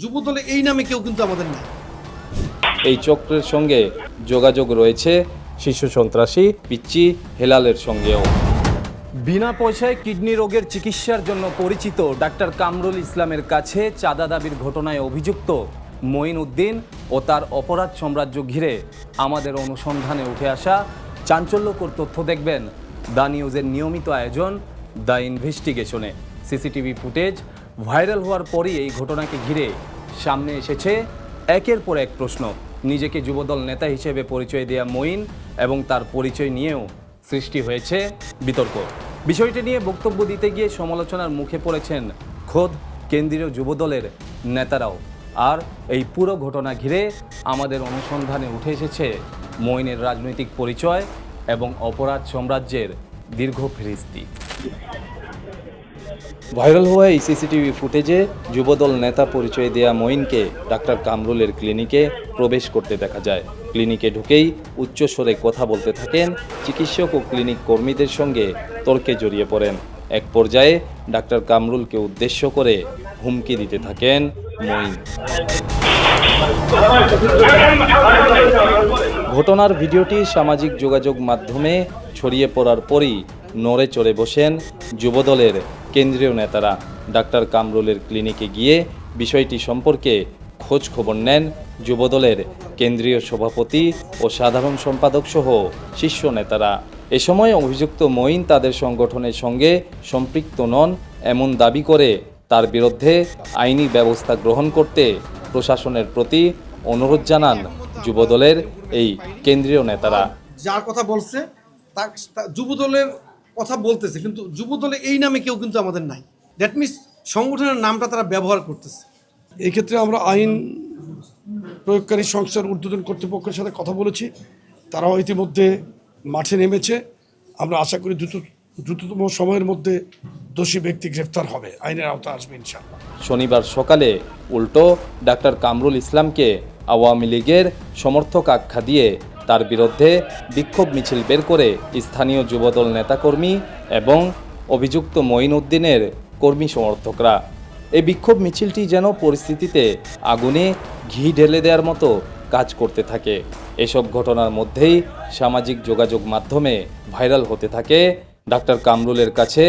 যুবদলে এই নামে কেউ কিন্তু আমাদের নাই। এই চক্রের সঙ্গে যোগাযোগ রয়েছে শিশু সন্ত্রাসী পিচ্চি হেলালের সঙ্গেও। বিনা পয়সায় কিডনি রোগের চিকিৎসার জন্য পরিচিত ডাক্তার কামরুল ইসলামের কাছে চাঁদা দাবির ঘটনায় অভিযুক্ত মঈন উদ্দিন ও তার অপরাধ সাম্রাজ্য ঘিরে আমাদের অনুসন্ধানে উঠে আসা চাঞ্চল্যকর তথ্য দেখবেন দ্য নিউজের নিয়মিত আয়োজন দ্য ইনভেস্টিগেশনে। সিসিটিভি ফুটেজ ভাইরাল হওয়ার পরই এই ঘটনাকে ঘিরে সামনে এসেছে একের পর এক প্রশ্ন। নিজেকে যুবদল নেতা হিসেবে পরিচয় দেয়া মঈন এবং তার পরিচয় নিয়েও সৃষ্টি হয়েছে বিতর্ক। বিষয়টি নিয়ে বক্তব্য দিতে গিয়ে সমালোচনার মুখে পড়েছেন খোদ কেন্দ্রীয় যুবদলের নেতারাও। আর এই পুরো ঘটনা ঘিরে আমাদের অনুসন্ধানে উঠে এসেছে মঈনের রাজনৈতিক পরিচয় এবং অপরাধ সাম্রাজ্যের দীর্ঘ ফেরিস্তি। ভাইরাল হওয়া এই সিসিটিভি ফুটেজে যুবদল নেতা পরিচয় দেয়া মঈনকে ডাক্তার কামরুলের ক্লিনিকে প্রবেশ করতে দেখা যায়। ক্লিনিকে ঢুকেই উচ্চস্বরে কথা বলতে থাকেন চিকিৎসক ও ক্লিনিক কর্মীদের সঙ্গে তর্কে জড়িয়ে পড়েন। এক পর্যায়ে ডাক্তার কামরুলকে উদ্দেশ্য করে হুমকি দিতে থাকেন মঈন। ঘটনার ভিডিওটি সামাজিক যোগাযোগ মাধ্যমে ছড়িয়ে পড়ার পরই নড়ে চড়ে বসেন যুবদলের কেন্দ্রীয় নেতারা। ডাক্তার কামরুলের ক্লিনিকে গিয়ে বিষয়টি সম্পর্কে খোঁজ খবর নেন যুবদলের কেন্দ্রীয় সভাপতি ও সাধারণ সম্পাদক সহ শীর্ষ নেতারা। এ সময় অভিযুক্ত মঈন তাদের সংগঠনের সঙ্গে সম্পৃক্ত নন এমন দাবি করে তার বিরুদ্ধে আইনি ব্যবস্থা গ্রহণ করতে প্রশাসনের প্রতি অনুরোধ জানান যুবদলের এই কেন্দ্রীয় নেতারা। যার কথা বলছে তার যুবদলের কথা বলতেছে, কিন্তু যুবদলে এই নামে কেউ কিন্তু আমাদের নাই। দ্যাট মিনস সংগঠনের নামটা তারা ব্যবহার করতেছে। এই ক্ষেত্রে আমরা আইন প্রয়োগকারী সংস্থার ঊর্ধ্বতন কর্তৃপক্ষের সাথে কথা বলেছি, তারাও ইতিমধ্যে মাঠে নেমেছে। আমরা আশা করি দ্রুততম সময়ের মধ্যে দোষী ব্যক্তি গ্রেফতার হবে, আইনের আওতায় আসবে ইনশাআল্লাহ। শনিবার সকালে উল্টো ডাক্তার কামরুল ইসলামকে আওয়ামী লীগের সমর্থক আখ্যা দিয়ে তার বিরুদ্ধে বিক্ষোভ মিছিল বের করে স্থানীয় যুবদল নেতাকর্মী এবং অভিযুক্ত মঈন উদ্দিনের কর্মী সমর্থকরা। এই বিক্ষোভ মিছিলটি যেন পরিস্থিতিতে আগুনে ঘি ঢেলে দেওয়ার মতো কাজ করতে থাকে। এসব ঘটনার মধ্যেই সামাজিক যোগাযোগ মাধ্যমে ভাইরাল হতে থাকে ডাক্তার কামরুলের কাছে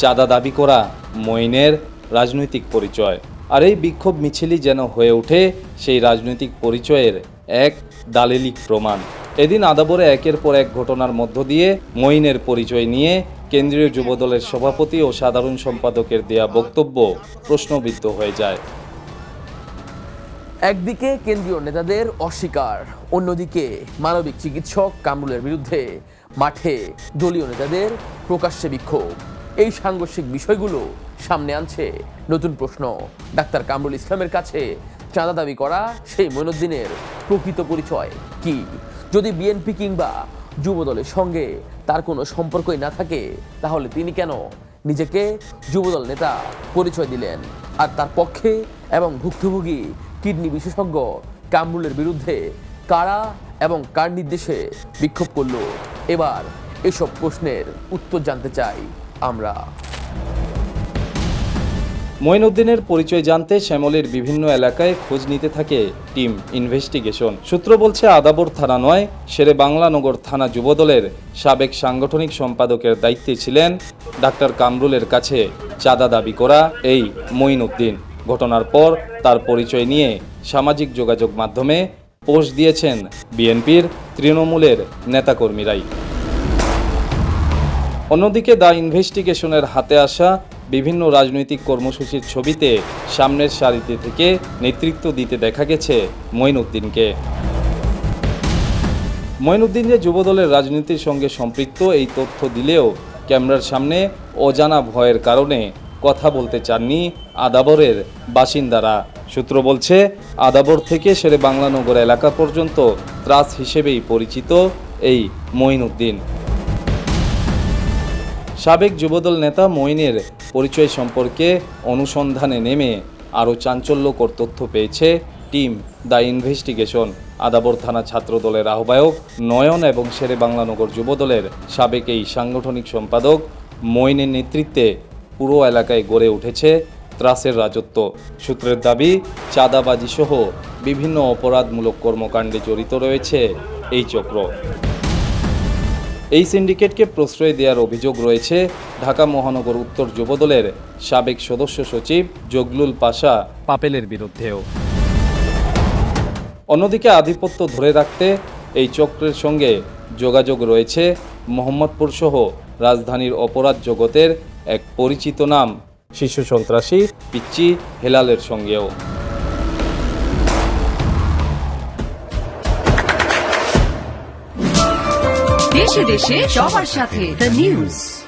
চাঁদা দাবি করা মঈনের রাজনৈতিক পরিচয়। আর এই বিক্ষোভ মিছিলই যেন হয়ে ওঠে সেই রাজনৈতিক পরিচয়ের এক দালিলিক প্রমাণ। এদিন আদাবরে একের পর এক ঘটনার মধ্য দিয়ে মঈনের পরিচয় নিয়ে কেন্দ্রীয় যুবদলের সভাপতি ও সাধারণ সম্পাদকের দেয়া বক্তব্য প্রশ্নবিদ্ধ হয়ে যায়। একদিকে কেন্দ্রীয় নেতাদের অস্বীকার, অন্যদিকে মানবিক চিকিৎসক কামরুলের বিরুদ্ধে মাঠে দলীয় নেতাদের প্রকাশ্যে বিক্ষোভ। এই সাংঘর্ষিক বিষয়গুলো সামনে আনছে নতুন প্রশ্ন। ডাক্তার কামরুল ইসলামের কাছে চাঁদা দাবি করা সেই মঈনুদ্দিনের প্রকৃত পরিচয় কি? যদি বিএনপি কিংবা যুবদলের সঙ্গে তার কোনো সম্পর্কই না থাকে, তাহলে তিনি কেন নিজেকে যুবদল নেতা পরিচয় দিলেন? আর তার পক্ষে এবং ভুক্তভোগী কিডনি বিশেষজ্ঞ কামরুলের বিরুদ্ধে কারা এবং কার নির্দেশে বিক্ষোভ করল? এবার এসব প্রশ্নের উত্তর জানতে চাই আমরা। মঈন উদ্দিনের পরিচয় জানতে শ্যামলীর বিভিন্ন এলাকায় খোঁজ নিতে থাকে টিম ইনভেস্টিগেশন। সূত্র বলছে আদাবর থানা নয়, শেরে বাংলানগর থানা যুবদলের সাবেক সাংগঠনিক সম্পাদকের দায়িত্বে ছিলেন ডাক্তার কামরুলের কাছে চাঁদা দাবি করা এই মঈন উদ্দিন। ঘটনার পর তার পরিচয় নিয়ে সামাজিক যোগাযোগ মাধ্যমে পোস্ট দিয়েছেন বিএনপির তৃণমূলের নেতাকর্মীরাই। অন্যদিকে দ্য ইনভেস্টিগেশনের হাতে আসা বিভিন্ন রাজনৈতিক কর্মসূচির ছবিতে সামনের সারিতে থেকে নেতৃত্ব দিতে দেখা গেছে মঈন উদ্দিনকে। মঈন উদ্দিন যে যুবদলের রাজনীতির সঙ্গে সম্পৃক্ত এই তথ্য দিলেও ক্যামেরার সামনে অজানা ভয়ের কারণে কথা বলতে চাননি আদাবরের বাসিন্দারা। সূত্র বলছে আদাবর থেকে শেরে বাংলানগর এলাকা পর্যন্ত ত্রাস হিসেবেই পরিচিত এই মঈন উদ্দিন। সাবেক যুবদল নেতা মঈনের পরিচয় সম্পর্কে অনুসন্ধানে নেমে আরও চাঞ্চল্যকর তথ্য পেয়েছে টিম দ্য ইনভেস্টিগেশন। আদাবর থানা ছাত্রদলের আহ্বায়ক নয়ন এবং শেরে বাংলানগর যুবদলের সাবেক এই সাংগঠনিক সম্পাদক মঈনের নেতৃত্বে পুরো এলাকায় গড়ে উঠেছে ত্রাসের রাজত্ব। সূত্রের দাবি, চাঁদাবাজি সহ বিভিন্ন অপরাধমূলক কর্মকাণ্ডে জড়িত রয়েছে এই চক্র। এই সিন্ডিকেটকে প্রশ্রয় দেওয়ার অভিযোগ রয়েছে ঢাকা মহানগর উত্তর যুবদলের সাবেক সদস্য সচিব জগলুল পাশা পাপেলের বিরুদ্ধেও। অন্যদিকে আধিপত্য ধরে রাখতে এই চক্রের সঙ্গে যোগাযোগ রয়েছে মোহাম্মদপুর সহ রাজধানীর অপরাধ জগতের এক পরিচিত নাম শিশু সন্ত্রাসী পিচ্চি হেলালের সঙ্গেও। দেশে দেশে সবার সাথে দ্য নিউজ।